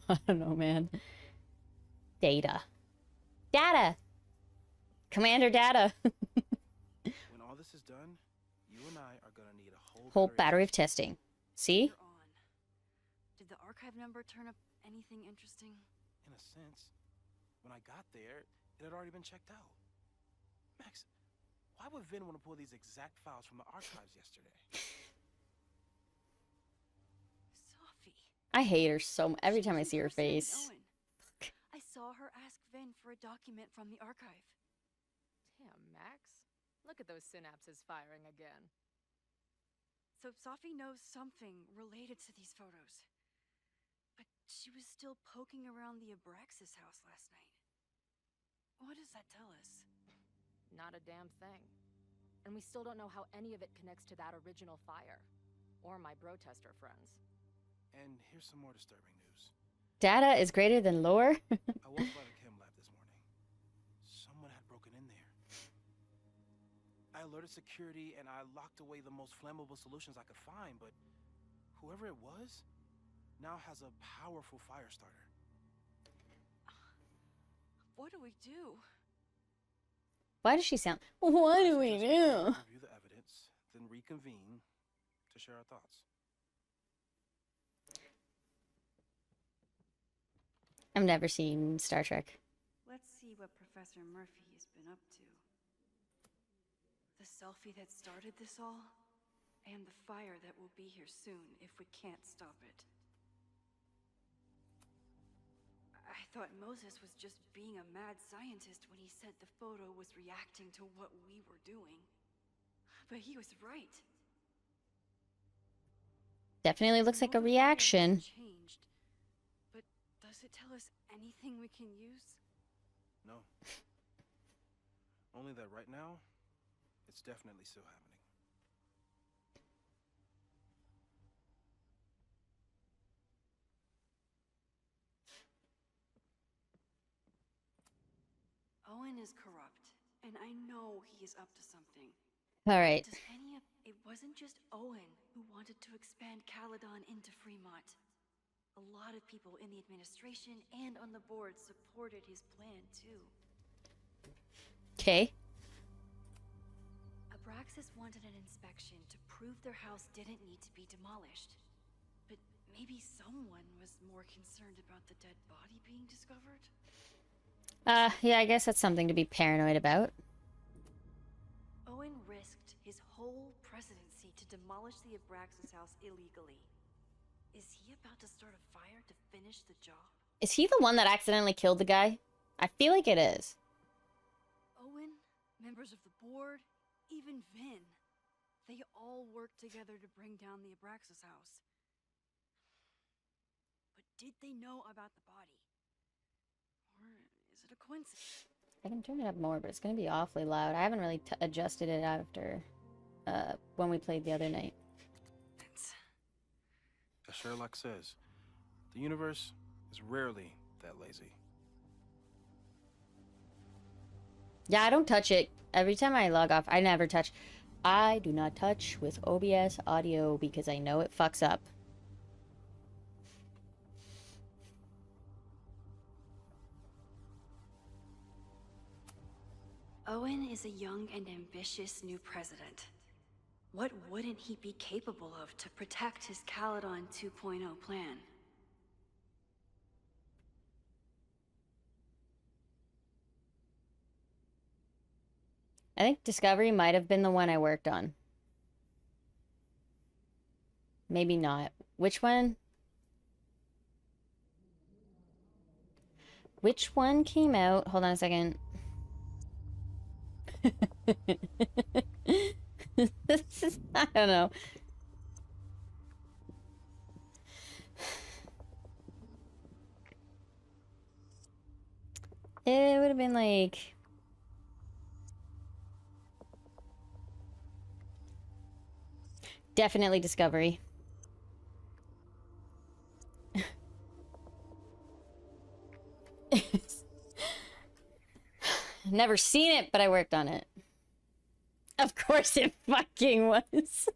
I don't know, man. Data. Data! Commander Data! When all this is done, you and I are gonna need a Whole battery of testing. See? You're on. Did the archive number turn up anything interesting? In a sense, when I got there, it had already been checked out. Max, why would Vin want to pull these exact files from the archives yesterday? Sophie. I hate her so much. Every She time I was see her impersonating face. Owen. I saw her ask Vin for a document from the archive. Damn, Max. Look at those synapses firing again. So Sophie knows something related to these photos. But she was still poking around the Abraxas house last night. What does that tell us? Not a damn thing. And we still don't know how any of it connects to that original fire. Or my bro-tester friends. And here's some more disturbing news. Data is greater than lore? I walked by the chem lab this morning. Someone had broken in there. I alerted security and I locked away the most flammable solutions I could find, but whoever it was now has a powerful fire starter. What do we do? Why does she sound... What do we do? Review the evidence, then reconvene to share our thoughts. I've never seen Star Trek. Let's see what Professor Murphy has been up to. The selfie that started this all, and the fire that will be here soon if we can't stop it. I thought Moses was just being a mad scientist when he said the photo was reacting to what we were doing. But he was right. Definitely looks like a I know the fire has reaction. changed, but does it tell us anything we can use? No. Only that right now, it's definitely still happening. Owen is corrupt, and I know he is up to something. Alright. Does any of it wasn't just Owen who wanted to expand Caledon into Fremont. A lot of people in the administration and on the board supported his plan too. Okay. Abraxas wanted an inspection to prove their house didn't need to be demolished. But maybe someone was more concerned about the dead body being discovered? Yeah, I guess that's something to be paranoid about. Owen risked his whole presidency to demolish the Abraxas house illegally. Is he about to start a fire to finish the job? Is he the one that accidentally killed the guy? I feel like it is. Owen, members of the board, even Vin. They all worked together to bring down the Abraxas house. But did they know about the body? Or is it a coincidence? I can turn it up more, but it's going to be awfully loud. I haven't really adjusted it after when we played the other night. As Sherlock says, the universe is rarely that lazy. Yeah, I don't touch it. Every time I log off, I never touch. I do not touch with OBS audio because I know it fucks up. Owen is a young and ambitious new president. What wouldn't he be capable of to protect his Caledon 2.0 plan? I think Discovery might have been the one I worked on. Maybe not. Which one? Which one came out? Hold on a second. This is, I don't know. It would have been like... Definitely Discovery. Never seen it, but I worked on it. Of course it fucking was.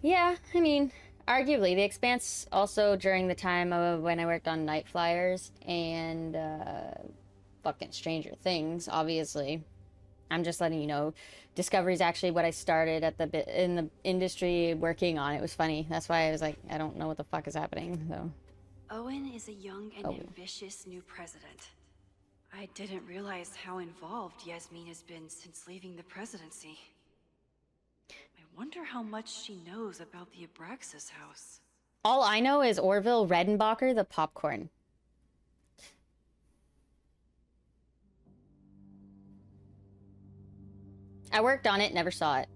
Yeah, I mean, arguably, The Expanse also during the time of when I worked on Night Flyers and fucking Stranger Things, obviously. I'm just letting you know, Discovery is actually what I started at in the industry working on. It was funny. That's why I was like, I don't know what the fuck is happening. So. Owen is a young and ambitious new president. I didn't realize how involved Yasmin has been since leaving the presidency. I wonder how much she knows about the Abraxas house. All I know is Orville Redenbacher, the popcorn. I worked on it, never saw it.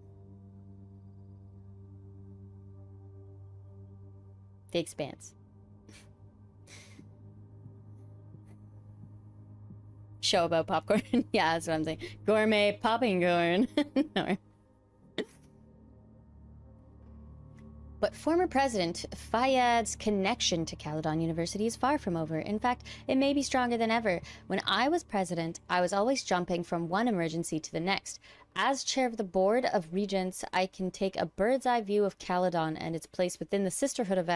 The Expanse. Show about popcorn. Yeah, that's what I'm saying. Gourmet popping corn. No. But former President Fayyad's connection to Caledon University is far from over. In fact, it may be stronger than ever. When I was president, I was always jumping from one emergency to the next. As chair of the Board of Regents, I can take a bird's eye view of Caledon and its place within the sisterhood of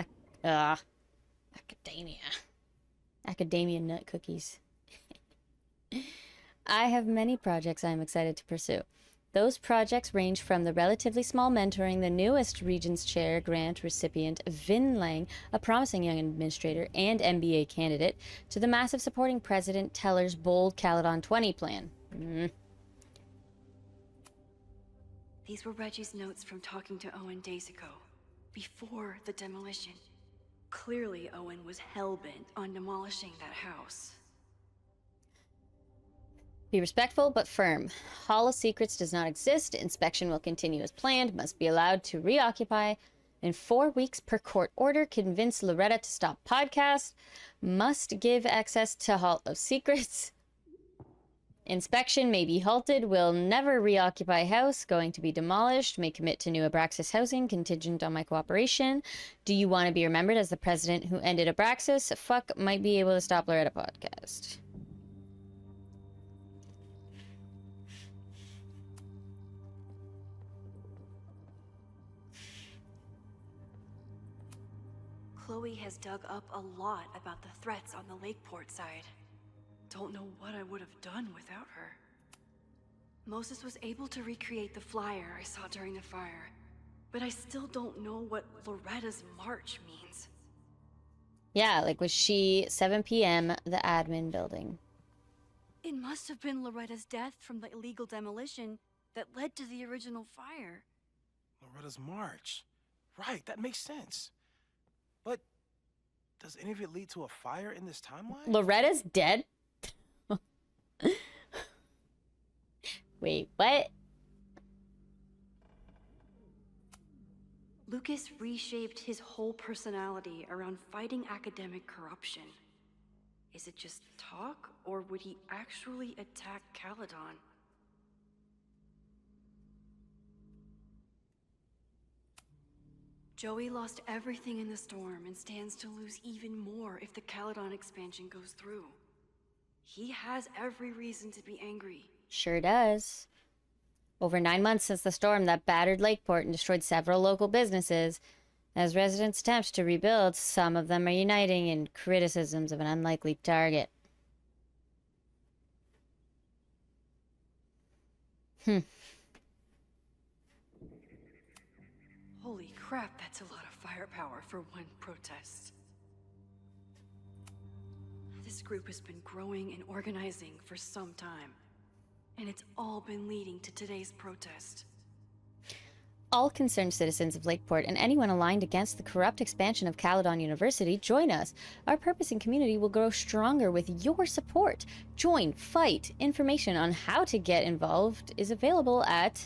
academia. Academia nut cookies. I have many projects I am excited to pursue. Those projects range from the relatively small mentoring the newest Regents Chair grant recipient Vin Lang, a promising young administrator and MBA candidate, to the massive supporting President Teller's bold Caledon 20 plan. These were Reggie's notes from talking to Owen days ago, before the demolition. Clearly, Owen was hell-bent on demolishing that house. Be respectful but firm. Hall of Secrets does not exist. Inspection will continue as planned. Must be allowed to reoccupy in 4 weeks per court order. Convince Loretta to stop podcast. Must give access to Hall of Secrets. Inspection may be halted. Will never reoccupy house. Going to be demolished. May commit to new Abraxas housing contingent on my cooperation. Do you want to be remembered as the president who ended Abraxas? Fuck, might be able to stop Loretta podcast. Chloe has dug up a lot about the threats on the Lakeport side. Don't know what I would have done without her. Moses was able to recreate the flyer I saw during the fire, but I still don't know what Loretta's march means. Yeah, like was she 7 p.m. the admin building? It must have been Loretta's death from the illegal demolition that led to the original fire. Loretta's march. Right, that makes sense. But does any of it lead to a fire in this timeline? Loretta's dead? Wait, what? Lucas reshaped his whole personality around fighting academic corruption. Is it just talk, or would he actually attack Caledon? Joey lost everything in the storm and stands to lose even more if the Caledon expansion goes through. He has every reason to be angry. Sure does. Over 9 months since the storm that battered Lakeport and destroyed several local businesses, as residents attempt to rebuild, some of them are uniting in criticisms of an unlikely target. Holy crap, that's a lot of firepower for one protest. This group has been growing and organizing for some time, and it's all been leading to today's protest. All concerned citizens of Lakeport and anyone aligned against the corrupt expansion of Caledon University, join us. Our purpose and community will grow stronger with your support. Join, fight. Information on how to get involved is available at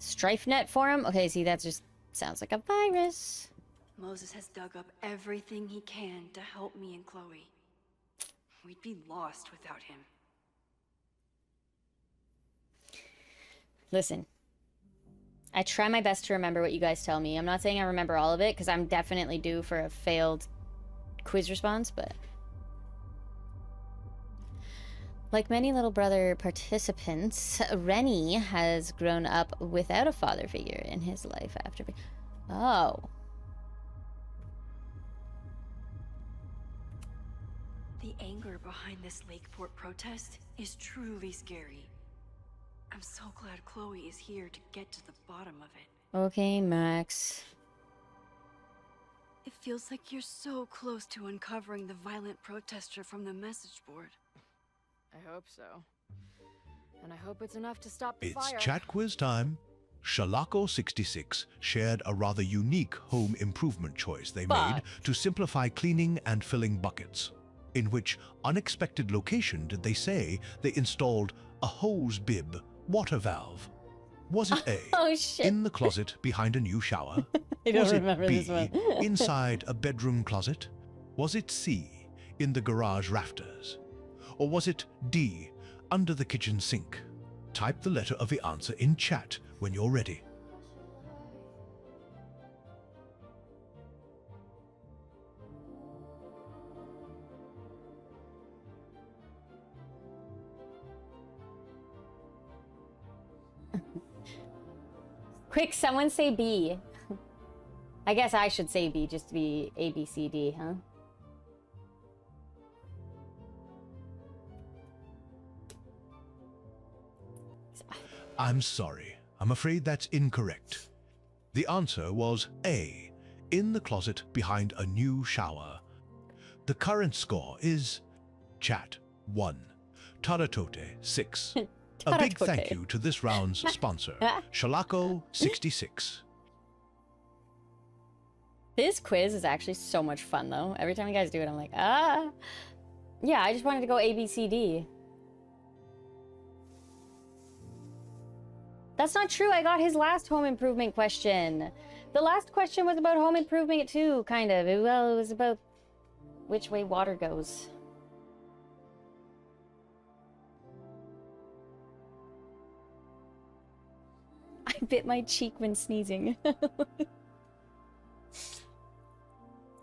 StrifeNet forum. Okay, see, that just sounds like a virus. Moses has dug up everything he can to help me and Chloe. We'd be lost without him. Listen, I try my best to remember what you guys tell me. I'm not saying I remember all of it, because I'm definitely due for a failed quiz response, but... Like many Little Brother participants, Rennie has grown up without a father figure in his life after... Oh. The anger behind this Lakeport protest is truly scary. I'm so glad Chloe is here to get to the bottom of it. Okay, Max. It feels like you're so close to uncovering the violent protester from the message board. I hope so. And I hope it's enough to stop the It's fire. chat quiz time. Shalako66 shared a rather unique home improvement choice they made Fuck. to simplify cleaning and filling buckets. In which unexpected location did they say they installed a hose bib water valve? Was it A, Oh shit. in the closet behind a new shower? I don't Was it remember B, this one. inside a bedroom closet? Was it C, in the garage rafters? Or was it D, under the kitchen sink? Type the letter of the answer in chat when you're ready. Quick, someone say B. I guess I should say B just to be A, B, C, D, huh? I'm sorry. I'm afraid that's incorrect. The answer was A, in the closet behind a new shower. The current score is Chat 1, Taratote 6. A big thank Taratote. you to this round's sponsor, Shalako66. This quiz is actually so much fun, though. Every time you guys do it, I'm like, ah. Yeah, I just wanted to go A, B, C, D. That's not true. I got his last home improvement question. The last question was about home improvement too, kind of. Well, it was about which way water goes. I bit my cheek when sneezing.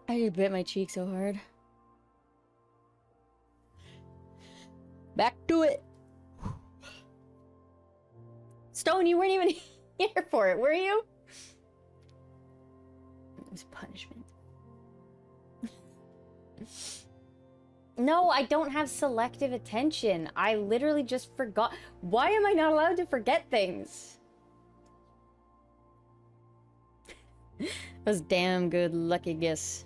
I just bit my cheek so hard. Back to it. Stone, you weren't even here for it, were you? It was punishment. No, I don't have selective attention. I literally just forgot. Why am I not allowed to forget things? That was damn good lucky guess.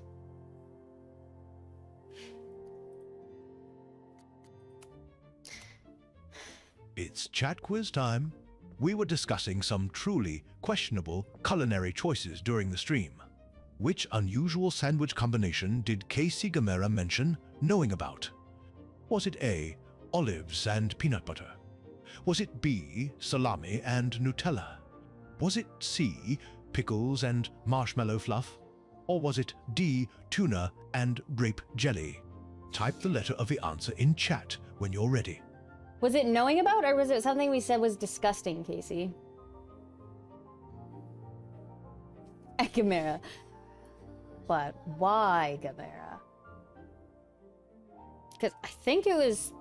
It's chat quiz time. We were discussing some truly questionable culinary choices during the stream. Which unusual sandwich combination did Casey Gamera mention knowing about? Was it A, olives and peanut butter? Was it B, salami and Nutella? Was it C, pickles and marshmallow fluff? Or was it D, tuna and grape jelly? Type the letter of the answer in chat when you're ready. Was it knowing about, or was it something we said was disgusting, Casey? Gamera. But why Gamera? Because I think it was...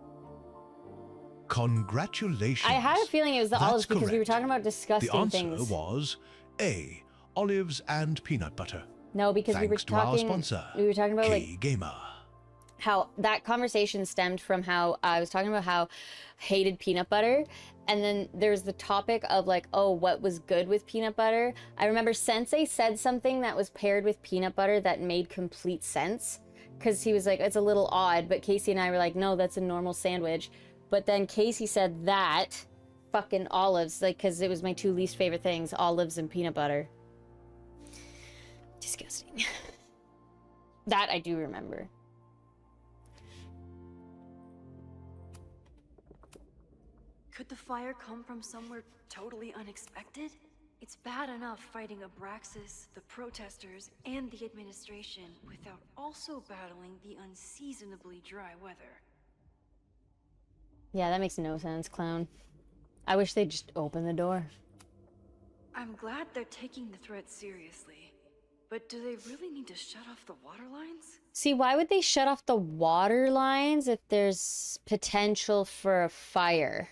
Congratulations. I had a feeling it was the That's olives because we were correct. talking about The disgusting answer things. was A, olives and peanut butter. No, because we were Thanks to our talking... sponsor, We were talking about like K-Gamer. how that conversation stemmed from how I was talking about how hated peanut butter, and then there's the topic of like, oh, what was good with peanut butter. I remember Sensei said something that was paired with peanut butter that made complete sense, because he was like, it's a little odd, but Casey and I were like, no, that's a normal sandwich. But then Casey said that fucking olives, like, because it was my two least favorite things, olives and peanut butter. Disgusting. That I do remember. Could the fire come from somewhere totally unexpected? It's bad enough fighting Abraxas, the protesters, and the administration without also battling the unseasonably dry weather. Yeah, that makes no sense, clown. I wish they'd just open the door. I'm glad they're taking the threat seriously. But do they really need to shut off the water lines? See, why would they shut off the water lines if there's potential for a fire?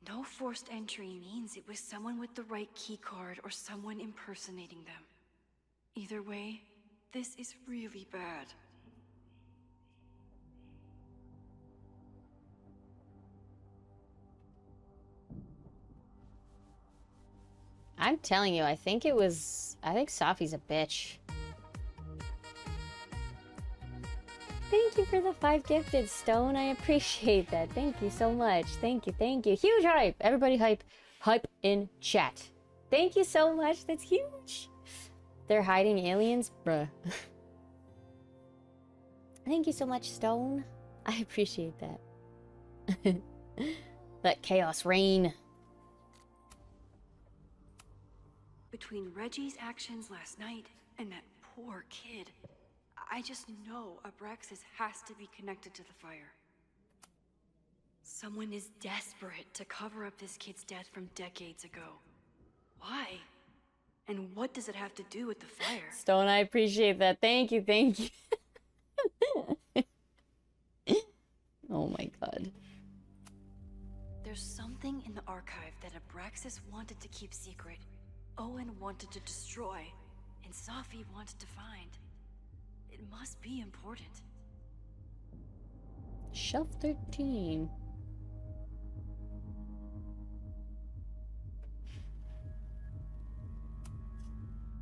No forced entry means it was someone with the right keycard or someone impersonating them. Either way, this is really bad. I'm telling you, I think Safi's a bitch. Thank you for the 5 gifted, Stone. I appreciate that. Thank you so much. Thank you, thank you. Huge hype. Everybody hype. Hype in chat. Thank you so much. That's huge. They're hiding aliens? Bruh. Thank you so much, Stone. I appreciate that. Let chaos reign. Between Reggie's actions last night and that poor kid, I just know Abraxas has to be connected to the fire. Someone is desperate to cover up this kid's death from decades ago. Why? And what does it have to do with the fire? Stone, I appreciate that. Thank you, thank you. Oh my god. There's something in the archive that Abraxas wanted to keep secret, Owen wanted to destroy, and Safi wanted to find. It must be important. Shelf 13.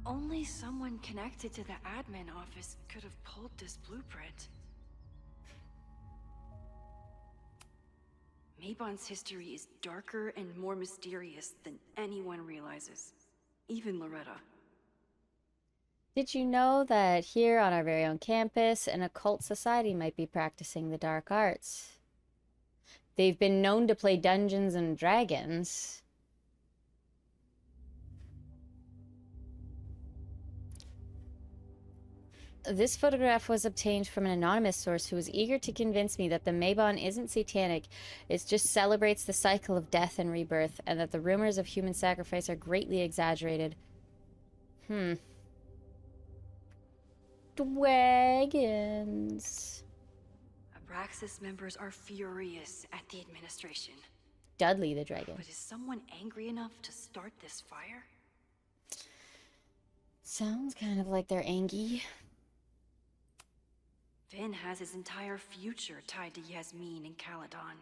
Only someone connected to the admin office could have pulled this blueprint. Mabon's history is darker and more mysterious than anyone realizes. Even Loretta. Did you know that here on our very own campus, an occult society might be practicing the dark arts? They've been known to play Dungeons and Dragons. This photograph was obtained from an anonymous source who was eager to convince me that the Mabon isn't satanic, it just celebrates the cycle of death and rebirth, and that the rumors of human sacrifice are greatly exaggerated. Dragons. Abraxas members are furious at the administration. Dudley the dragon. But is someone angry enough to start this fire? Sounds kind of like they're angry. Finn has his entire future tied to Yasmin and Caledon.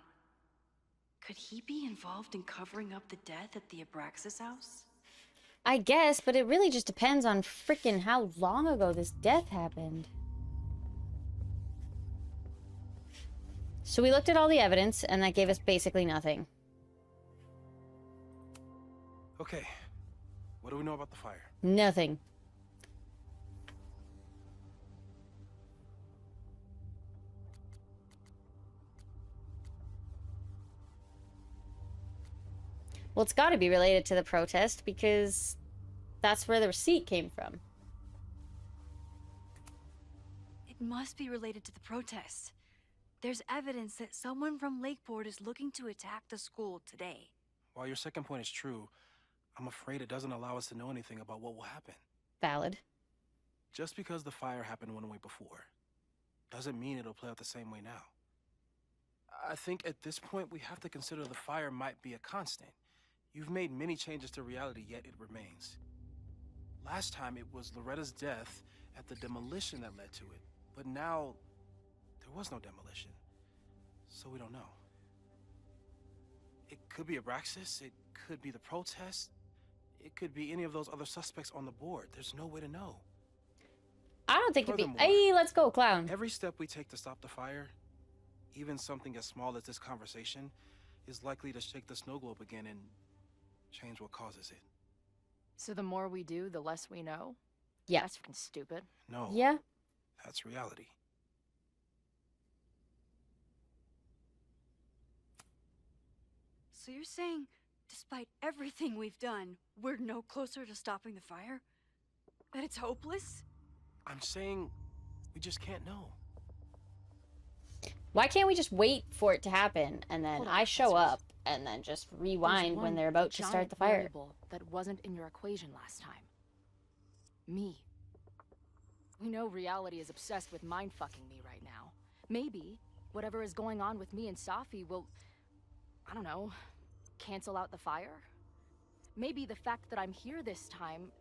Could he be involved in covering up the death at the Abraxas house? I guess, but it really just depends on frickin' how long ago this death happened. So we looked at all the evidence, and that gave us basically nothing. Okay, what do we know about the fire? Nothing. Well, it's got to be related to the protest because that's where the receipt came from. It must be related to the protests. There's evidence that someone from Lakeport is looking to attack the school today. While your second point is true, I'm afraid it doesn't allow us to know anything about what will happen. Valid. Just because the fire happened one way before, doesn't mean it'll play out the same way now. I think at this point we have to consider the fire might be a constant. You've made many changes to reality, yet it remains. Last time it was Loretta's death at the demolition that led to it, but now there was no demolition, so we don't know. It could be Abraxas, it could be the protest, it could be any of those other suspects on the board. There's no way to know. I don't think it'd be... Furthermore, Hey, let's go, clown. Every step we take to stop the fire, even something as small as this conversation, is likely to shake the snow globe again and change what causes it. So the more we do, the less we know? Yeah. That's fucking stupid. No. Yeah. That's reality. So you're saying, despite everything we've done, we're no closer to stopping the fire? That it's hopeless? I'm saying we just can't know. Why can't we just wait for it to happen and then Hold on, I show Professor. up and then just There's rewind when one they're about to start giant the fire? variable that wasn't in your equation last time. Me. We know reality is obsessed with mind-fucking me right now. Maybe whatever is going on with me and Safi will, I don't know, cancel out the fire? Maybe the fact that I'm here this time,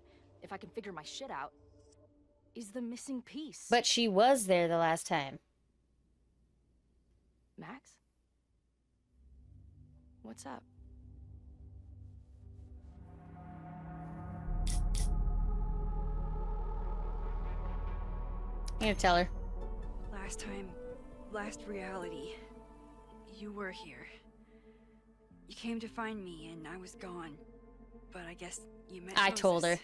if I can figure my shit out, is the missing piece. But she was there the last time. Max? What's up? I'm gonna tell her. Last time, last reality, you were here. You came to find me and I was gone. But I guess you met I told her.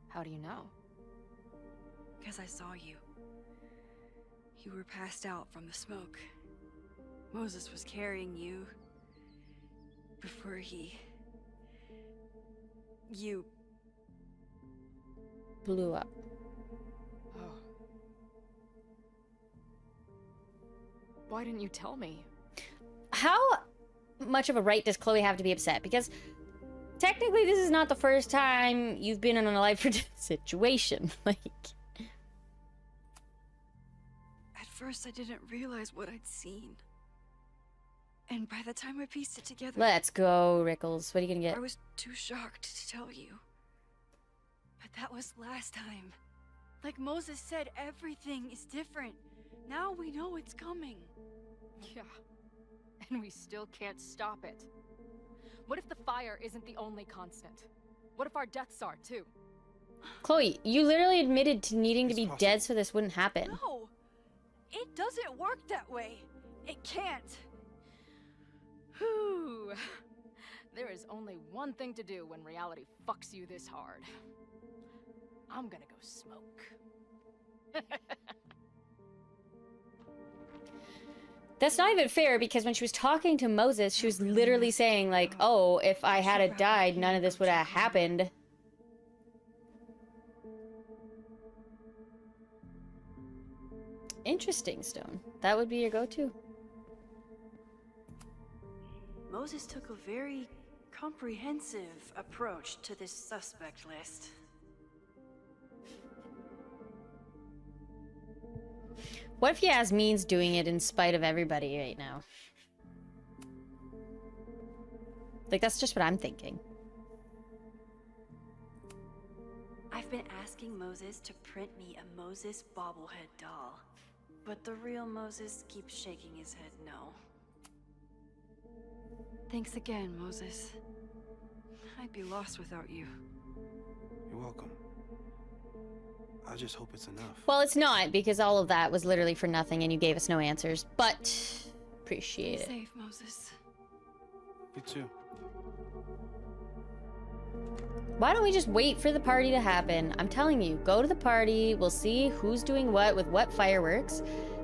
How do you know? Because I saw you. You were passed out from the smoke. Moses was carrying you before you Blew up. Oh. Why didn't you tell me? How much of a right does Chloe have to be upset? Because technically this is not the first time you've been in a life or death situation. Like, At first, I didn't realize what I'd seen. And by the time I pieced it together, let's go, Rickles. What are you gonna get? I was too shocked to tell you. But that was last time. Like Moses said, everything is different. Now we know it's coming. Yeah. And we still can't stop it. What if the fire isn't the only constant? What if our deaths are, too? Chloe, you literally admitted to needing to It's be possible. dead so this wouldn't happen. No! It doesn't work that way. It can't. Whew. There is only one thing to do when reality fucks you this hard. I'm gonna go smoke. That's not even fair because when she was talking to Moses, she was literally saying, like, oh, if I had died, none of this would have happened. Interesting, Stone. That would be your go-to. Moses took a very comprehensive approach to this suspect list. What if Yasmin's doing it in spite of everybody right now? Like, that's just what I'm thinking. I've been asking Moses to print me a Moses bobblehead doll, but the real Moses keeps shaking his head no. Thanks again, Moses. I'd be lost without you. You're welcome. I just hope it's enough. Well, it's not, because all of that was literally for nothing and you gave us no answers, but appreciate Be it. safe, Moses. You too. Why don't we just wait for the party to happen? I'm telling you, go to the party, we'll see who's doing what with what fireworks,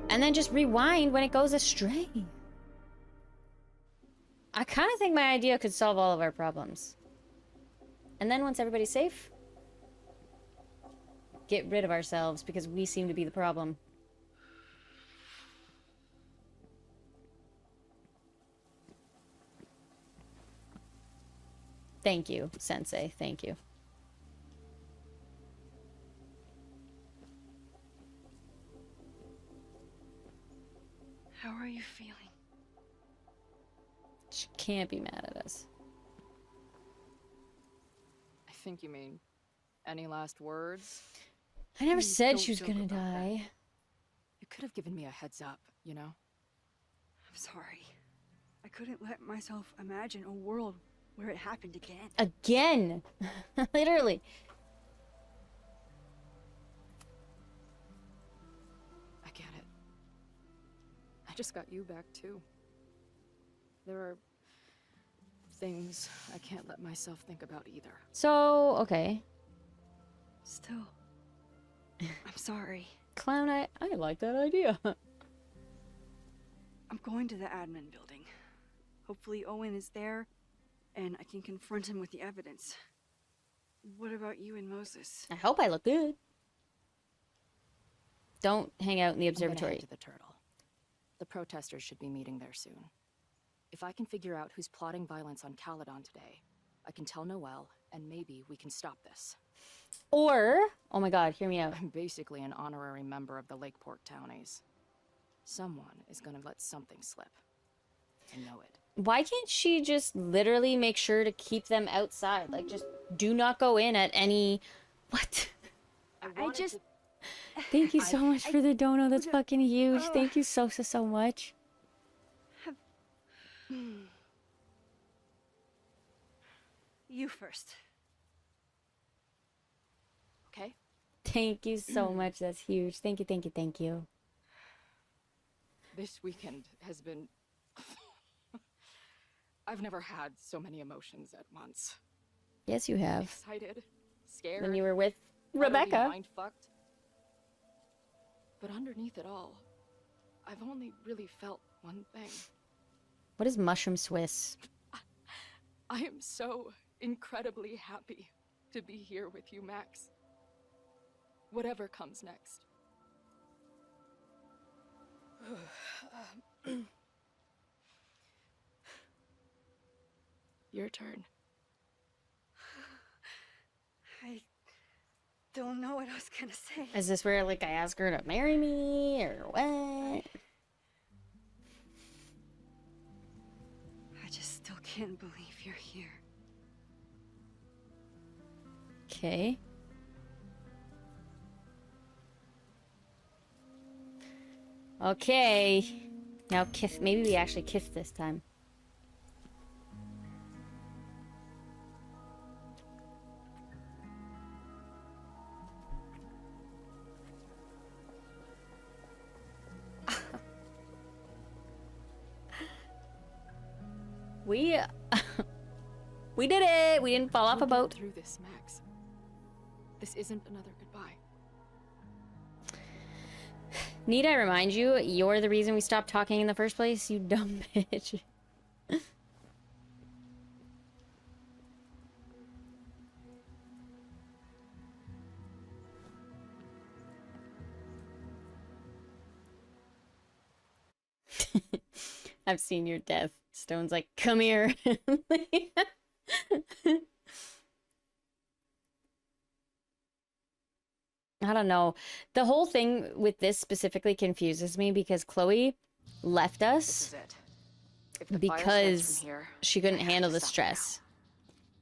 and then just rewind when it goes astray. I kind of think my idea could solve all of our problems. And then once everybody's safe, get rid of ourselves because we seem to be the problem. Thank you, Sensei. Thank you. How are you feeling? She can't be mad at us. I think you mean any last words? I never Please said don't she was joke gonna about that. die. You could have given me a heads up, you know? I'm sorry. I couldn't let myself imagine a world where it happened again. Again! Literally. I get it. I just got you back, too. There are things I can't let myself think about either. So, okay. Still, I'm sorry. Clown, I like that idea. I'm going to the admin building. Hopefully Owen is there, and I can confront him with the evidence. What about you and Moses? I hope I look good. Don't hang out in the I'm gonna observatory. head to the Turtle. The protesters should be meeting there soon. If I can figure out who's plotting violence on Caledon today, I can tell Noelle, and maybe we can stop this. Or, oh my god, hear me out. I'm basically an honorary member of the Lakeport Townies. Someone is gonna let something slip. I know it. Why can't she just literally make sure to keep them outside? Like, just do not go in at any... What? I just... Thank you so much for the dono. That's fucking huge. Thank you so much. You first. Okay? Thank you so much. That's huge. Thank you, thank you, thank you. This weekend has been... I've never had so many emotions at once. Yes, you have. Excited, scared, When you were with utterly Rebecca. mind-fucked. But underneath it all, I've only really felt one thing. What is Mushroom Swiss? I am so incredibly happy to be here with you, Max. Whatever comes next. Your turn. I don't know what I was gonna say. Is this where, like, I ask her to marry me, or what? I just still can't believe you're here. Okay. Okay. Now kiss. Maybe we actually kiss this time. We we did it. We didn't fall off a We'll boat. get through this, Max. This isn't another goodbye. Need I remind you, you're the reason we stopped talking in the first place, you dumb bitch. I've seen your death. Stone's like, come here. I don't know. The whole thing with this specifically confuses me because Chloe left This us is it. If the fire spreads because from here, she couldn't I have to handle the stop it now. stress.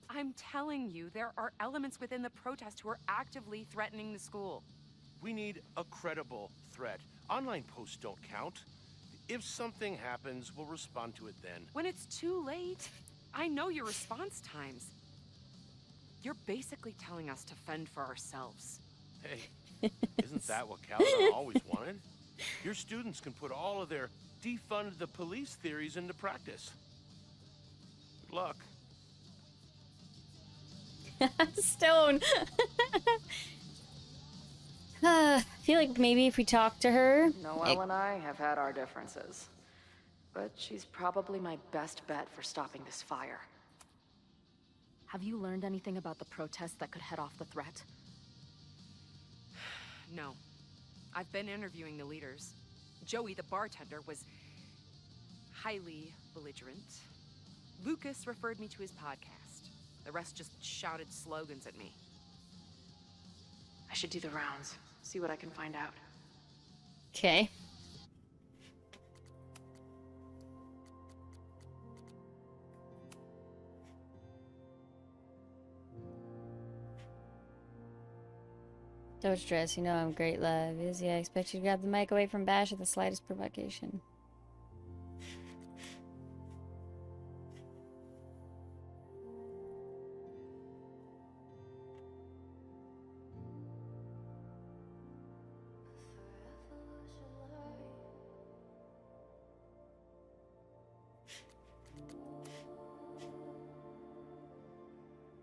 I'm telling you, there are elements within the protest who are actively threatening the school. We need a credible threat. Online posts don't count. If something happens, we'll respond to it then. When it's too late, I know your response times. You're basically telling us to fend for ourselves. Hey, isn't that what Caledon always wanted? Your students can put all of their defund the police theories into practice. Good luck. Stone. I feel like maybe if we talk to her. Noelle and I have had our differences. But she's probably my best bet for stopping this fire. Have you learned anything about the protest that could head off the threat? No. I've been interviewing the leaders. Joey, the bartender, was highly belligerent. Lucas referred me to his podcast. The rest just shouted slogans at me. I should do the rounds, see what I can find out. Okay. Don't stress, you know I'm great, love. Izzy, I expect you to grab the mic away from Bash at the slightest provocation.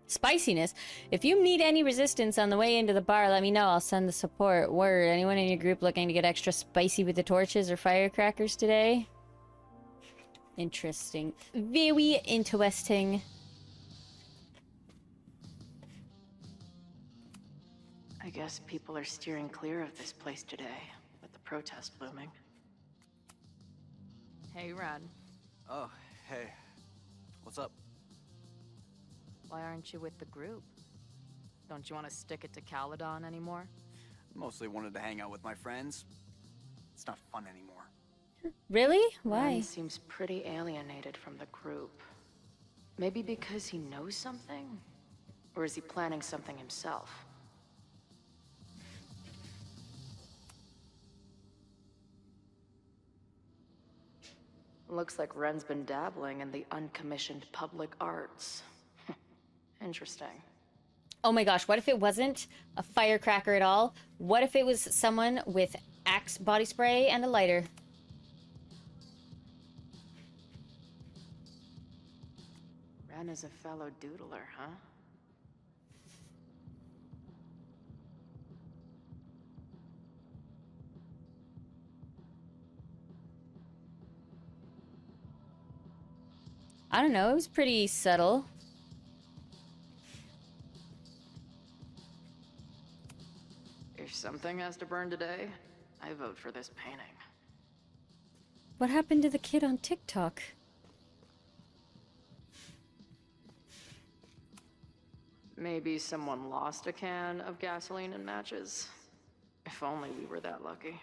Spiciness. If you meet any resistance on the way into the bar, let me know. I'll send the support. Word. Anyone in your group looking to get extra spicy with the torches or firecrackers today? Interesting. Very interesting. I guess people are steering clear of this place today, with the protest looming. Hey, Ren. Oh, hey. What's up? Why aren't you with the group? Don't you want to stick it to Caledon anymore? Mostly wanted to hang out with my friends. It's not fun anymore. Really? Ren Why? seems pretty alienated from the group. Maybe because he knows something? Or is he planning something himself? Looks like Ren's been dabbling in the uncommissioned public arts. Interesting. Oh my gosh, what if it wasn't a firecracker at all? What if it was someone with Axe body spray and a lighter? Ren is a fellow doodler, huh? I don't know, it was pretty subtle. If something has to burn today, I vote for this painting. What happened to the kid on TikTok? Maybe someone lost a can of gasoline and matches. If only we were that lucky.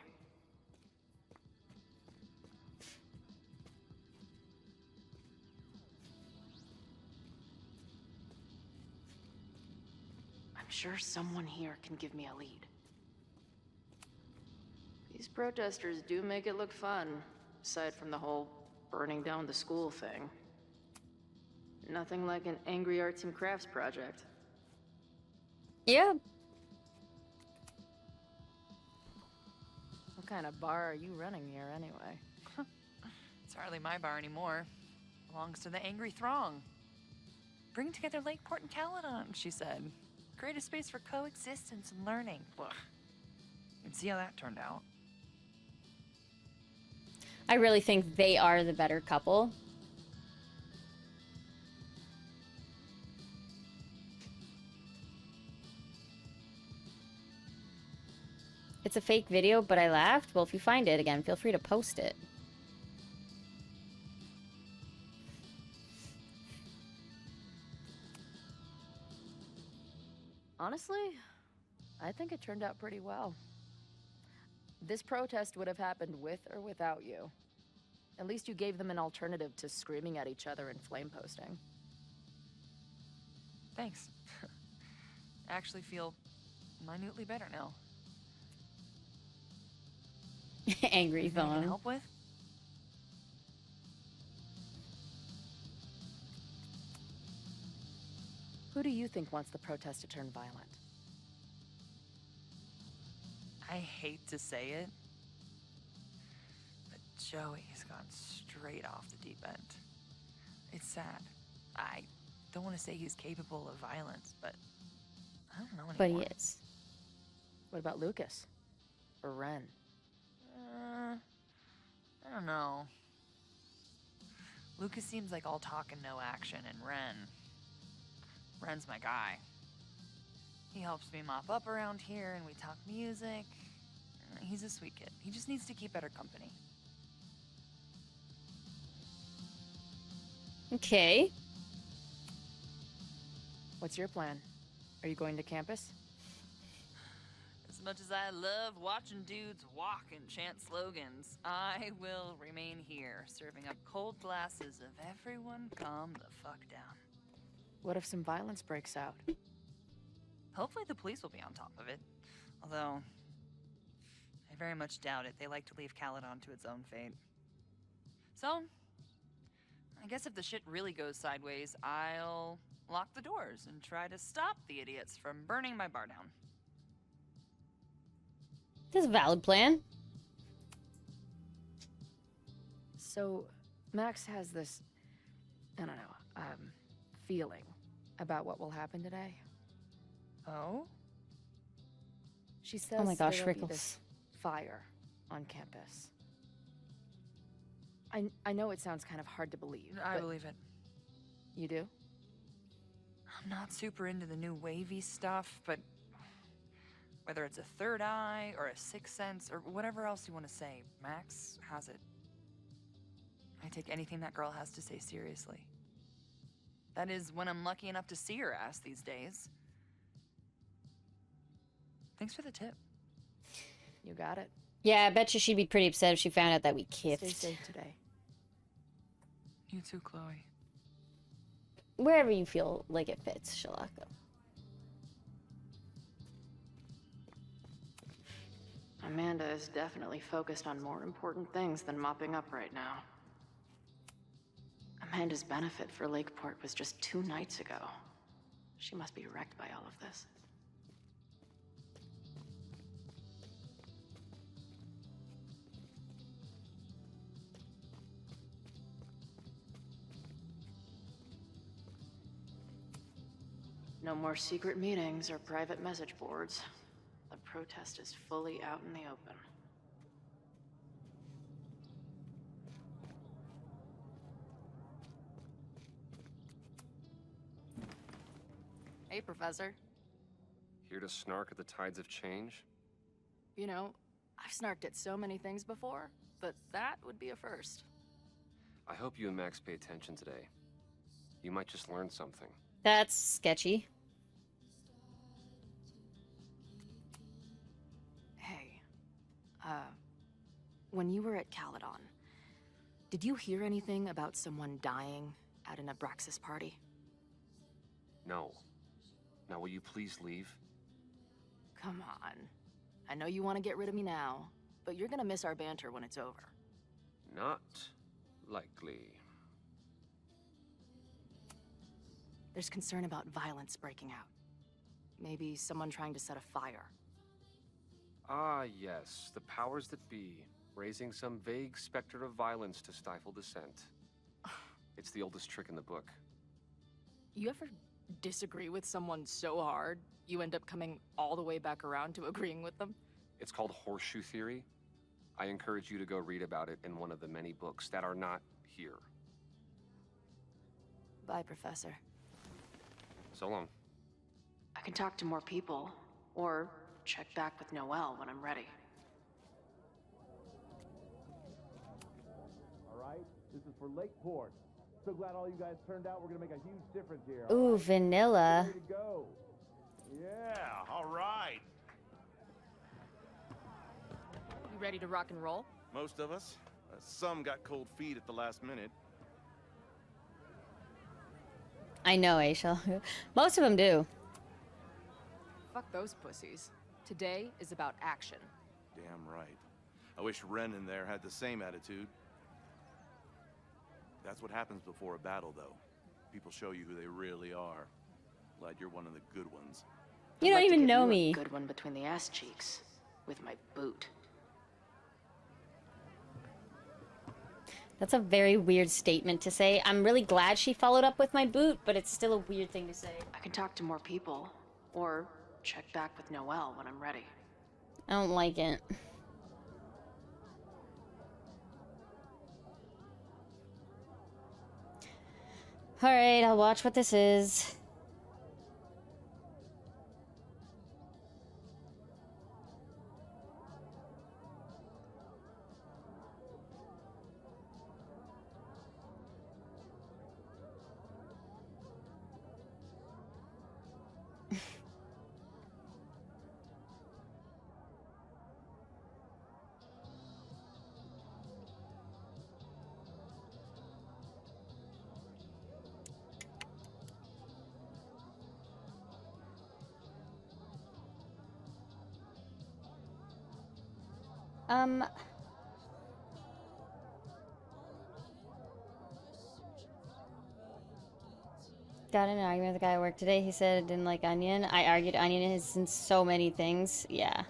I'm sure someone here can give me a lead. These protesters do make it look fun, aside from the whole burning down the school thing. Nothing like an angry arts and crafts project. Yeah. What kind of bar are you running here anyway? It's hardly my bar anymore. Belongs to the Angry Throng. Bring together Lakeport and Caledon, she said. Create a space for coexistence and learning. Ugh. You can see how that turned out. I really think they are the better couple. It's a fake video, but I laughed. Well, if you find it again, feel free to post it. Honestly, I think it turned out pretty well. This protest would have happened with or without you. At least you gave them an alternative to screaming at each other and flame posting. Thanks. I actually feel minutely better now. Angry Anything I can Thong. help with? Who do you think wants the protest to turn violent? I hate to say it, but Joey's gone straight off the deep end. It's sad. I don't want to say he's capable of violence, but I don't know But anymore. he is. What about Lucas? Or Ren? I don't know. Lucas seems like all talk and no action, and Ren's my guy. He helps me mop up around here, and we talk music. He's a sweet kid. He just needs to keep better company. Okay. What's your plan? Are you going to campus? As much as I love watching dudes walk and chant slogans, I will remain here, serving up cold glasses of everyone calm the fuck down. What if some violence breaks out? Hopefully the police will be on top of it. Although, I very much doubt it. They like to leave Caledon to its own fate. So, I guess if the shit really goes sideways, I'll lock the doors and try to stop the idiots from burning my bar down. This is a valid plan. So, Max has this, I don't know, feeling about what will happen today. Oh? She says Oh my gosh, there'll be Rickles. this fire on campus. I know it sounds kind of hard to believe, I but believe it. you do? I'm not super into the new wavy stuff, but whether it's a third eye or a sixth sense or whatever else you want to say, Max has it. I take anything that girl has to say seriously. That is when I'm lucky enough to see her ass these days. Thanks for the tip. You got it. Yeah, I bet you she'd be pretty upset if she found out that we Stay kissed. safe today. You too, Chloe. Wherever you feel like it fits, Shalaka. Amanda is definitely focused on more important things than mopping up right now. Amanda's benefit for Lakeport was just 2 nights ago. She must be wrecked by all of this. No more secret meetings or private message boards. The protest is fully out in the open. Hey, Professor. Here to snark at the tides of change? You know, I've snarked at so many things before, but that would be a first. I hope you and Max pay attention today. You might just learn something. That's sketchy. Hey, when you were at Caledon, did you hear anything about someone dying at an Abraxas party? No. Now will you please leave? Come on. I know you want to get rid of me now, but you're gonna miss our banter when it's over. Not likely. There's concern about violence breaking out. Maybe someone trying to set a fire. Ah, yes. The powers that be. Raising some vague specter of violence to stifle dissent. It's the oldest trick in the book. You ever disagree with someone so hard, you end up coming all the way back around to agreeing with them? It's called horseshoe theory. I encourage you to go read about it in one of the many books that are not here. Bye, Professor. So long. I can talk to more people, or check back with Noelle when I'm ready. All right, this is for Lakeport. So glad all you guys turned out. We're gonna make a huge difference here. Ooh, vanilla. Ready to go. Yeah, all right. You ready to rock and roll? Most of us. Some got cold feet at the last minute. I know, Aishel. Most of them do. Fuck those pussies. Today is about action. Damn right. I wish Ren in there had the same attitude. That's what happens before a battle, though. People show you who they really are. Glad you're one of the good ones. You don't even know me. Good one between the ass cheeks with my boot. That's a very weird statement to say. I'm really glad she followed up with my boot, but it's still a weird thing to say. I can talk to more people, or check back with Noelle when I'm ready. I don't like it. Alright, I'll watch what this is. Got in an argument with the guy at work today. He said I didn't like onion. I argued onion is in so many things. Yeah.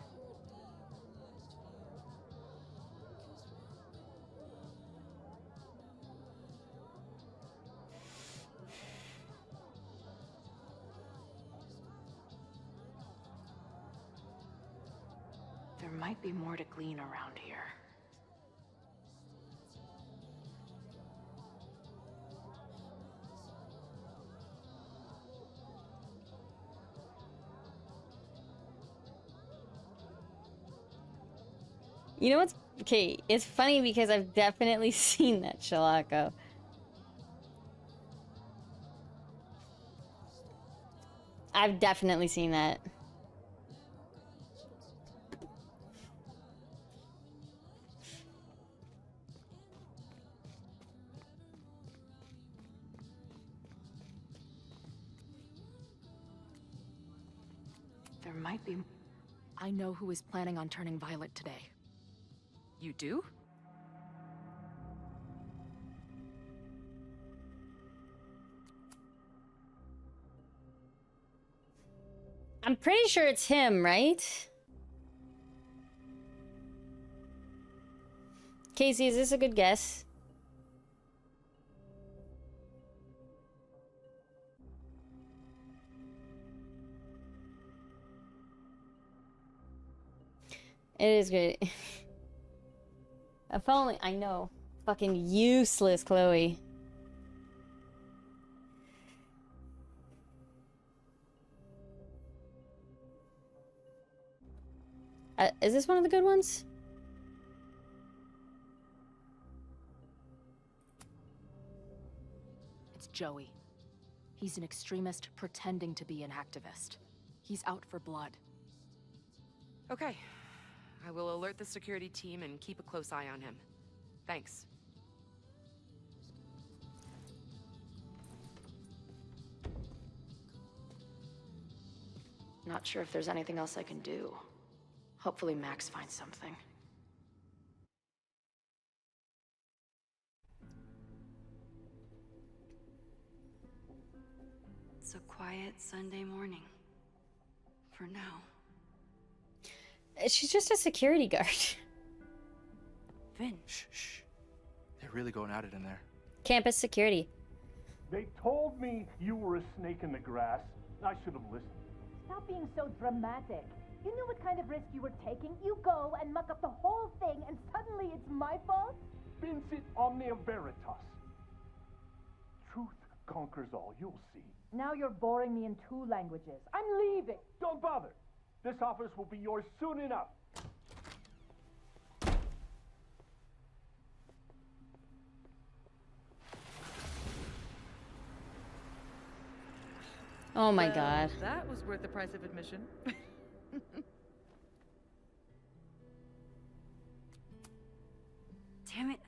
There might be more to glean around here. You know what's... Okay, it's funny because I've definitely seen that, Shalako. I've definitely seen that. might be... I know who is planning on turning Violet today. You do? I'm pretty sure it's him, right? Casey, is this a good guess? It is good. If only I know. Fucking useless, Chloe. Is this one of the good ones? It's Joey. He's an extremist pretending to be an activist. He's out for blood. Okay. I will alert the security team and keep a close eye on him. Thanks. Not sure if there's anything else I can do. Hopefully Max finds something. It's a quiet Sunday morning. For now. She's just a security guard. Vin. Shh. They're really going at it in there. Campus security. They told me you were a snake in the grass. I should have listened. Stop being so dramatic. You knew what kind of risk you were taking. You go and muck up the whole thing, and suddenly it's my fault? Vincit omnia veritas. Truth conquers all, you'll see. Now you're boring me in 2 languages. I'm leaving. Don't bother. This office will be yours soon enough. Oh my god. That was worth the price of admission. Damn it.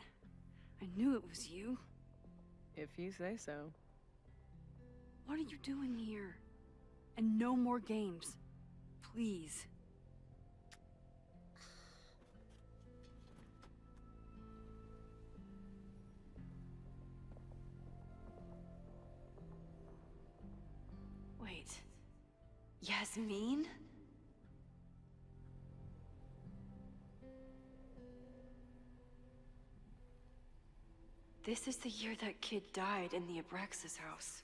I knew it was you. If you say so. What are you doing here? And no more games. Please. Wait. Yasmin? This is the year that kid died in the Abraxas house.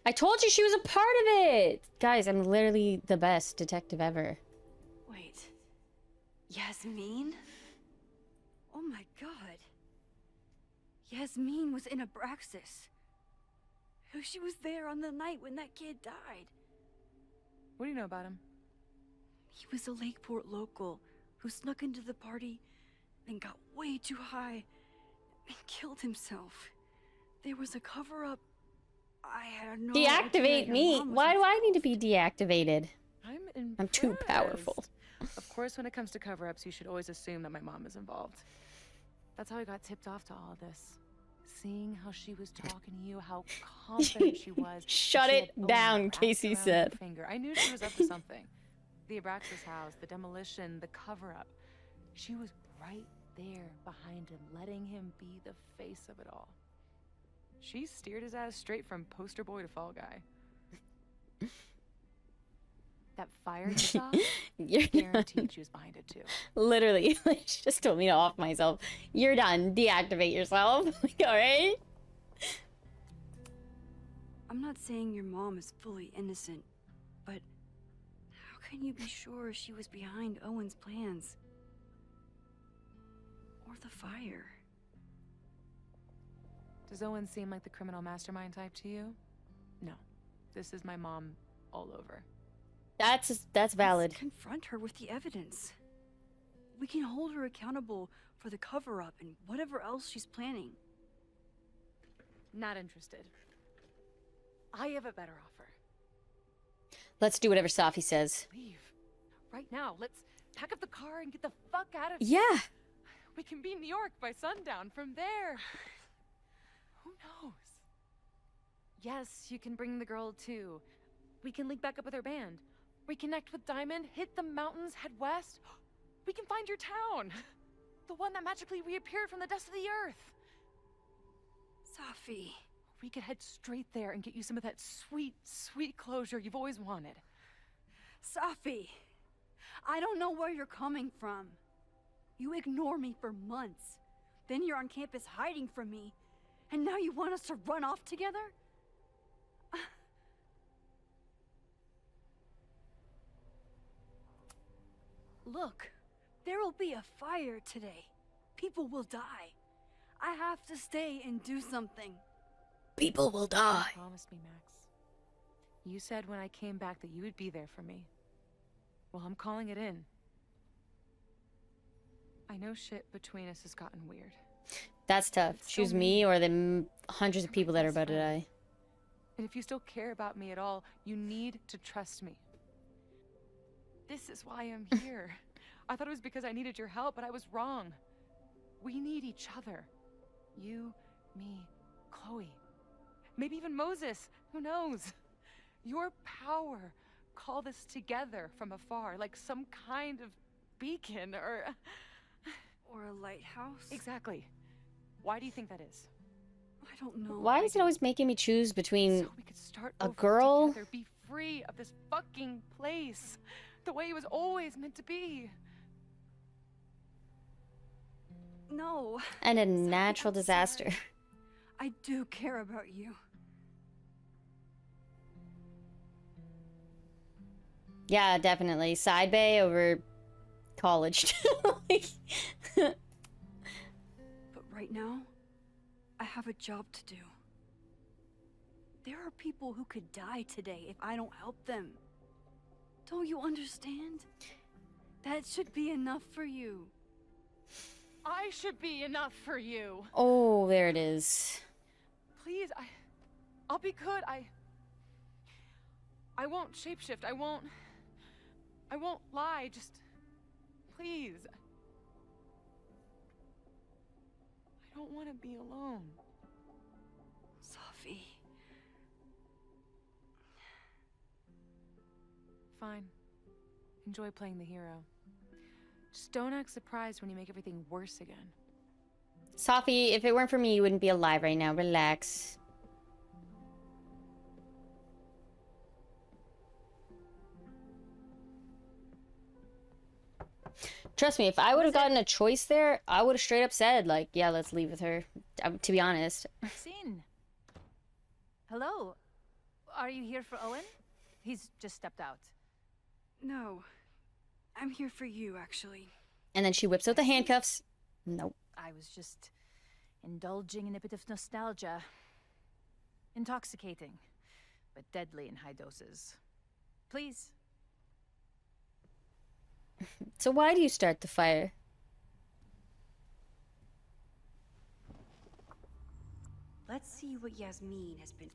I told you she was a part of it! Guys, I'm literally the best detective ever. Wait. Yasmin? Oh my god. Yasmin was in Abraxas. She was there on the night when that kid died. What do you know about him? He was a Lakeport local who snuck into the party, then got way too high and killed himself. There was a cover-up. I had no Deactivate idea me? your mom was Why do I involved. need to be deactivated? I'm too powerful. Of course, when it comes to cover-ups, you should always assume that my mom is involved. That's how I got tipped off to all of this. Seeing how she was talking to you, how confident she was. Shut She it had Owen down, wrapped Casey around her said. finger. I knew she was up to something. The Abraxas house, the demolition, the cover-up. She was right there behind him, letting him be the face of it all. She steered his ass straight from poster boy to fall guy. That fire you saw, You're guaranteed she was behind it too. Literally, she just told me to off myself. You're done. Deactivate yourself. Like, alright? I'm not saying your mom is fully innocent, but how can you be sure she was behind Owen's plans? Or the fire? Does Owen seem like the criminal mastermind type to you? No. This is my mom all over. That's valid. Let's confront her with the evidence. We can hold her accountable for the cover-up and whatever else she's planning. Not interested. I have a better offer. Let's do whatever Safi says. Leave. Right now. Let's pack up the car and get the fuck out of Yeah. here. We can be in New York by sundown. From there, who knows? Yes, you can bring the girl too. We can link back up with her band. Reconnect with Diamond, hit the mountains, head west. We can find your town. The one that magically reappeared from the dust of the earth. Safi. We could head straight there and get you some of that sweet, sweet closure you've always wanted. Safi, I don't know where you're coming from. You ignore me for months. Then you're on campus hiding from me. And now you want us to run off together? Look, there will be a fire today. People will die. I have to stay and do something. People will die. You promised me, Max. You said when I came back that you would be there for me. Well, I'm calling it in. I know shit between us has gotten weird. That's tough. Choose me or the hundreds of people that are about to die. And if you still care about me at all, you need to trust me. This is why I'm here. I thought it was because I needed your help, but I was wrong. We need each other. You, me, Chloe. Maybe even Moses. Who knows? Your power called us together from afar, like some kind of beacon or a lighthouse? Exactly. Why do you think that is? I don't know. Why is it always making me choose between So we could start a over girl? together, be free of this fucking place, the way it was always meant to be. No. And a natural disaster? I do care about you. Yeah, definitely. Side bay over college. Like, But right now, I have a job to do. There are people who could die today if I don't help them. Don't you understand? That should be enough for you. I should be enough for you. oh, there it is. Please, I'll be good. I won't shapeshift. I won't lie. Just please. I don't want to be alone. Safi. Fine. Enjoy playing the hero. Just don't act surprised when you make everything worse again. Safi, if it weren't for me, you wouldn't be alive right now. Relax. Trust me, if I would have gotten a choice there, I would have straight up said, like, yeah, let's leave with her. To be honest. Maxine. Hello. Are you here for Owen? He's just stepped out. No. I'm here for you, actually. And then she whips out the handcuffs. Nope. I was just indulging in a bit of nostalgia. Intoxicating, but deadly in high doses. Please. So why do you start the fire? Let's see what Yasmin has been...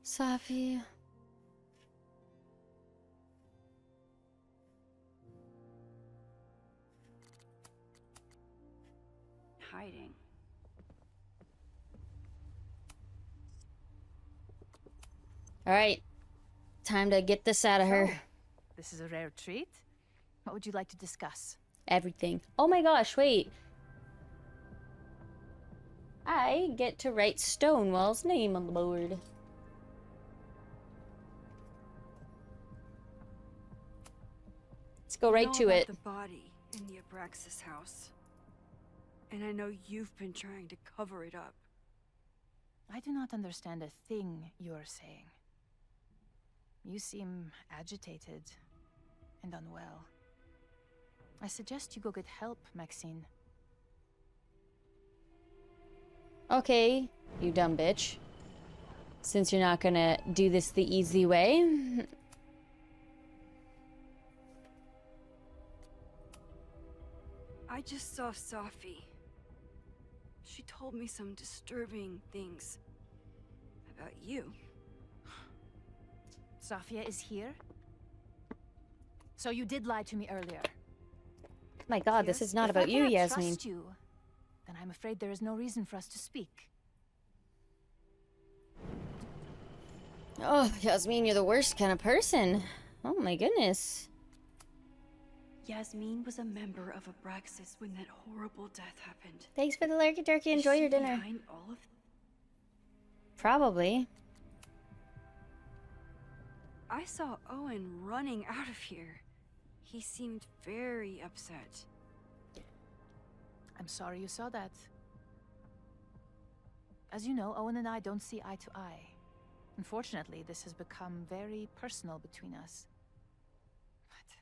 Safi. hiding. All right. Time to get this out of her. So, this is a rare treat. What would you like to discuss? Everything. Oh my gosh, wait. I get to write Stonewall's name on the board. Let's go right to it. The body in the Abraxas house. And I know you've been trying to cover it up. I do not understand a thing you're saying. You seem agitated and unwell. I suggest you go get help, Maxine. Okay, you dumb bitch. Since you're not gonna do this the easy way. I just saw Safi. She told me some disturbing things about you. Safia is here? So you did lie to me earlier. My god, this is not about you, If I Yasmin. cannot trust you, then I'm afraid there is no reason for us to speak. Oh, Yasmin, you're the worst kind of person. Oh my goodness. Yasmin was a member of Abraxas when that horrible death happened. Thanks for the lurky turkey. Enjoy Is she your dinner. behind all of... Probably. I saw Owen running out of here. He seemed very upset. I'm sorry you saw that. As you know, Owen and I don't see eye to eye. Unfortunately, this has become very personal between us. But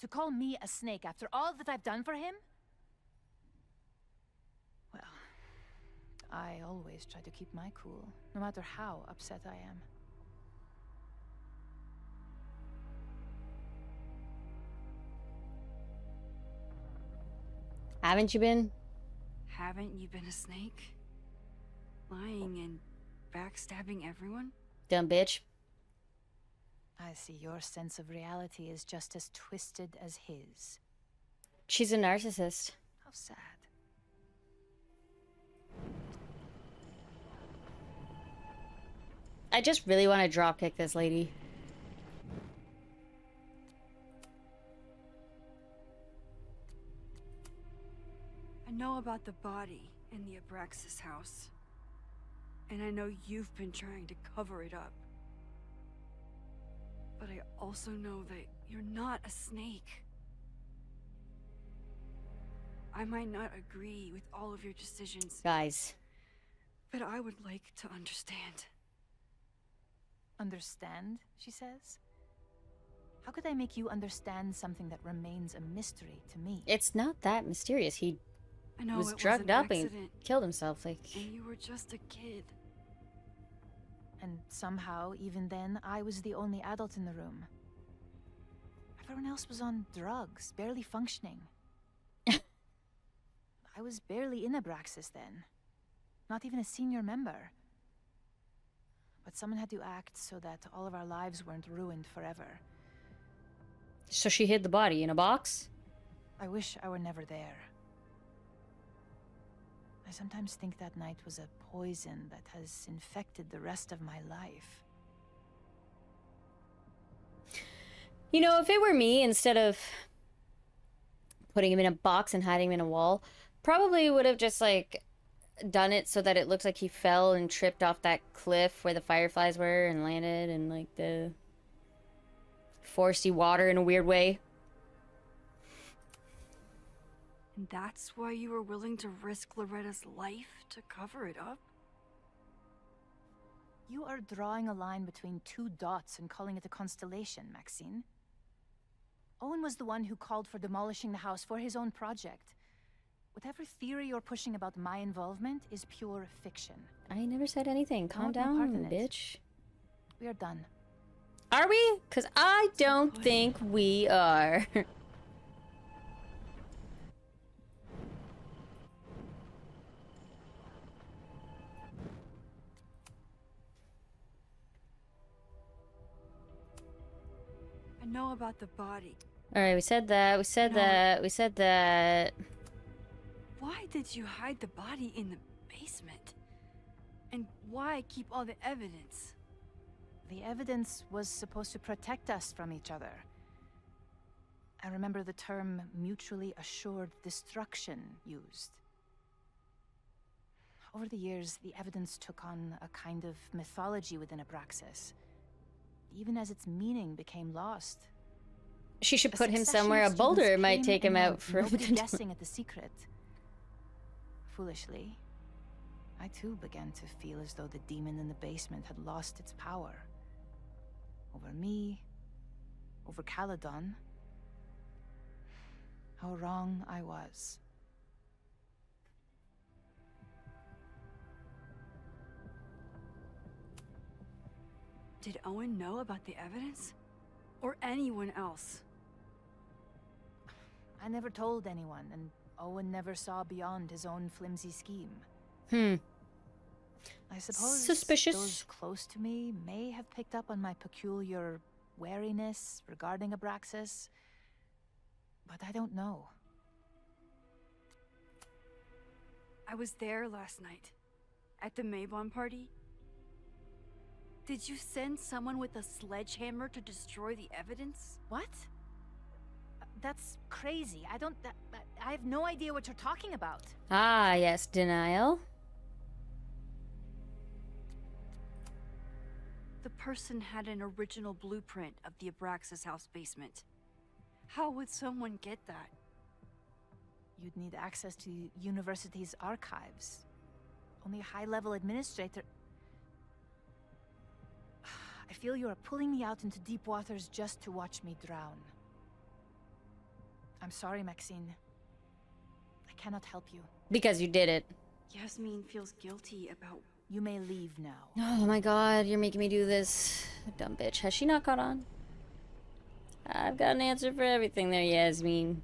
to call me a snake after all that I've done for him? Well, I always try to keep my cool, no matter how upset I am. Haven't you been? Haven't you been a snake? Lying and backstabbing everyone? Dumb bitch. I see your sense of reality is just as twisted as his. She's a narcissist. How sad. I just really want to dropkick this lady. I know about the body in the Abraxas house. And I know you've been trying to cover it up. But I also know that you're not a snake. I might not agree with all of your decisions. Guys. But I would like to understand. Understand, she says? How could I make you understand something that remains a mystery to me? It's not that mysterious. He I know was it drugged was an up and accident, killed himself. Like, and you were just a kid. And somehow, even then, I was the only adult in the room. Everyone else was on drugs, barely functioning. I was barely in Abraxas then. Not even a senior member. But someone had to act so that all of our lives weren't ruined forever. so she hid the body in a box? I wish I were never there. I sometimes think that night was a poison that has infected the rest of my life. You know, if it were me, instead of putting him in a box and hiding him in a wall, probably would have just, like, done it so that it looks like he fell and tripped off that cliff where the fireflies were and landed in, like, the foresty water in a weird way. And that's why you were willing to risk Loretta's life to cover it up? You are drawing a line between two dots and calling it a constellation, Maxine. Owen was the one who called for demolishing the house for his own project. Whatever theory you're pushing about my involvement is pure fiction. I never said anything. Calm want no part down, in it. bitch. We are done. Are we? Because I don't think we are. I know about the body. Alright, we said that. We said that. We said that. Why did you hide the body in the basement? And why keep all the evidence? The evidence was supposed to protect us from each other. I remember the term mutually assured destruction used. Over the years, the evidence took on a kind of mythology within Abraxas, even as its meaning became lost. She should A put him succession somewhere. of A boulder students might came take him and out went, for nobody guessing at the secret. Foolishly, I too began to feel as though the demon in the basement had lost its power. Over me, over Caledon. How wrong I was. Did Owen know about the evidence? Or anyone else? I never told anyone, and Owen never saw beyond his own flimsy scheme. I suppose Suspicious. those close to me may have picked up on my peculiar wariness regarding Abraxas, but I don't know. I was there last night. At the Maybon party. Did you send someone with a sledgehammer to destroy the evidence? What? That's crazy. I have no idea what you're talking about. Ah, yes, denial. The person had an original blueprint of the Abraxas house basement. How would someone get that? You'd need access to university's archives. Only a high-level administrator... I feel you are pulling me out into deep waters just to watch me drown. I'm sorry, Maxine. I cannot help you. Because you did it. Yasmin feels guilty about... You may leave now. Oh my god, you're making me do this. Dumb bitch. Has she not caught on? I've got an answer for everything there, Yasmin.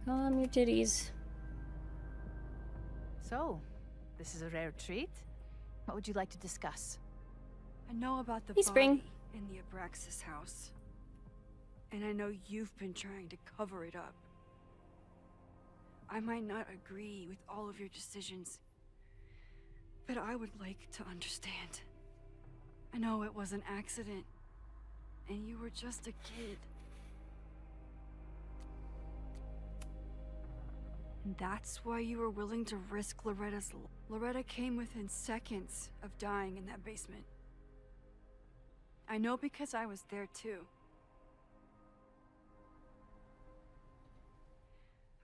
Calm your titties. So, this is a rare treat. What would you like to discuss? I know about the Hey, Spring. body in the Abraxas house. And I know you've been trying to cover it up. I might not agree with all of your decisions, but I would like to understand. I know it was an accident, and you were just a kid. And that's why you were willing to risk Loretta's life. Loretta came within seconds of dying in that basement. I know because I was there too.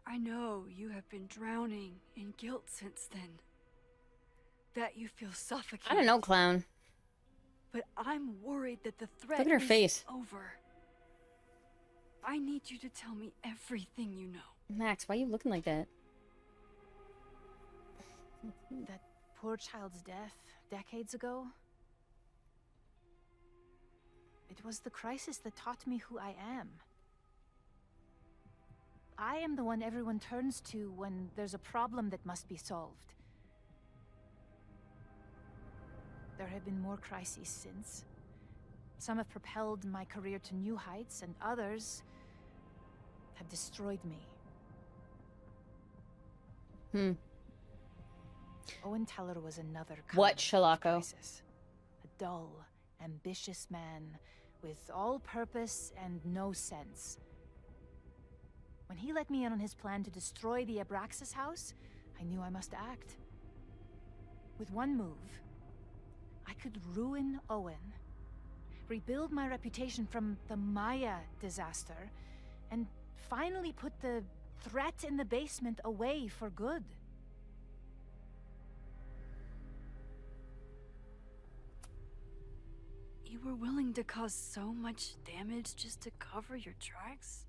I know you have been drowning in guilt since then. That you feel suffocated. I don't know, clown. But I'm worried that the threat Look at her is face. over. I need you to tell me everything you know. Max, why are you looking like that? That poor child's death decades ago? It was the crisis that taught me who I am. I am the one everyone turns to when there's a problem that must be solved. There have been more crises since. Some have propelled my career to new heights, and others have destroyed me. Owen Teller was another kind What, of Shalako? crisis. A dull, ambitious man with all purpose and no sense. When he let me in on his plan to destroy the Abraxas house, I knew I must act. With one move, I could ruin Owen, rebuild my reputation from the Maya disaster, and finally put the threat in the basement away for good. You were willing to cause so much damage just to cover your tracks?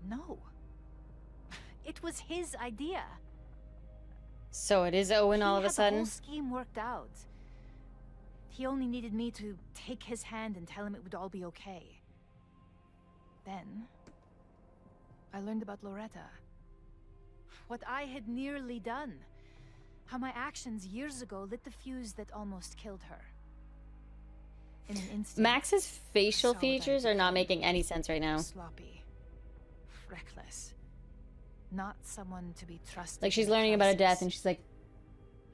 No. It was his idea. So it is Owen all of a The sudden? whole scheme worked out. He only needed me to take his hand and tell him it would all be okay. Then, I learned about Loretta. What I had nearly done. How my actions years ago lit the fuse that almost killed her. In an instant, Max's facial I saw what I features had are not become. making any sense right now. Sloppy. Reckless. Not someone to be trusted. Like she's in a learning about a death crisis. and she's like,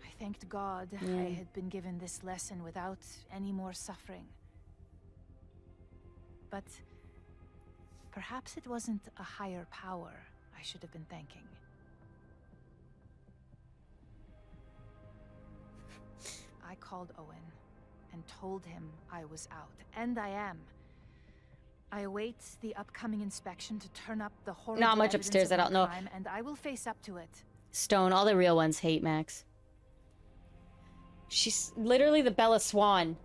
I thanked God Yeah. I had been given this lesson without any more suffering. But perhaps it wasn't a higher power I should have been thanking. I called Owen and told him I was out, and I am. I await the upcoming inspection to turn up the horrible Not much evidence upstairs, of I my don't know. crime, and I will face up to it. Stone, all the real ones hate Max. She's literally the Bella Swan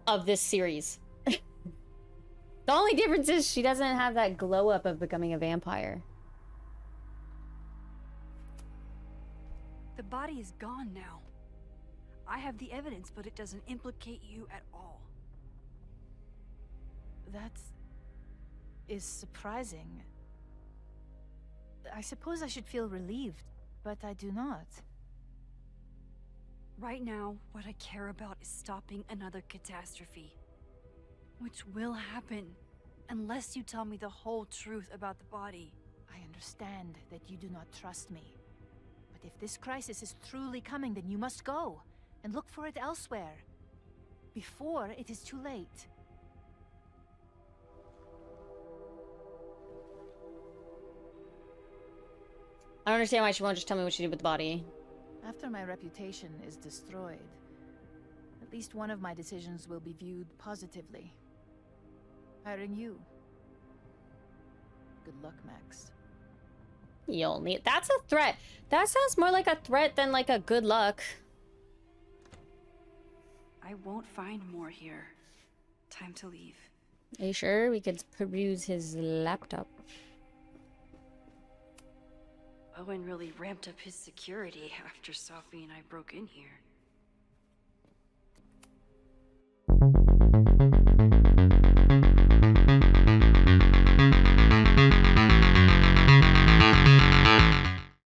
of this series. The only difference is she doesn't have that glow up of becoming a vampire. The body is gone now. I have the evidence, but it doesn't implicate you at all. That is surprising. I suppose I should feel relieved, but I do not. Right now, what I care about is stopping another catastrophe. Which will happen, unless you tell me the whole truth about the body. I understand that you do not trust me. But if this crisis is truly coming, then you must go. and look for it elsewhere. Before it is too late. I don't understand why she won't just tell me what she did with the body. After my reputation is destroyed, at least one of my decisions will be viewed positively. Hiring you. Good luck, Max. You'll need. That's a threat. That sounds more like a threat than like a good luck. I won't find more here. Time to leave. Are you sure? We could peruse his laptop. Owen really ramped up his security after Sophie and I broke in here.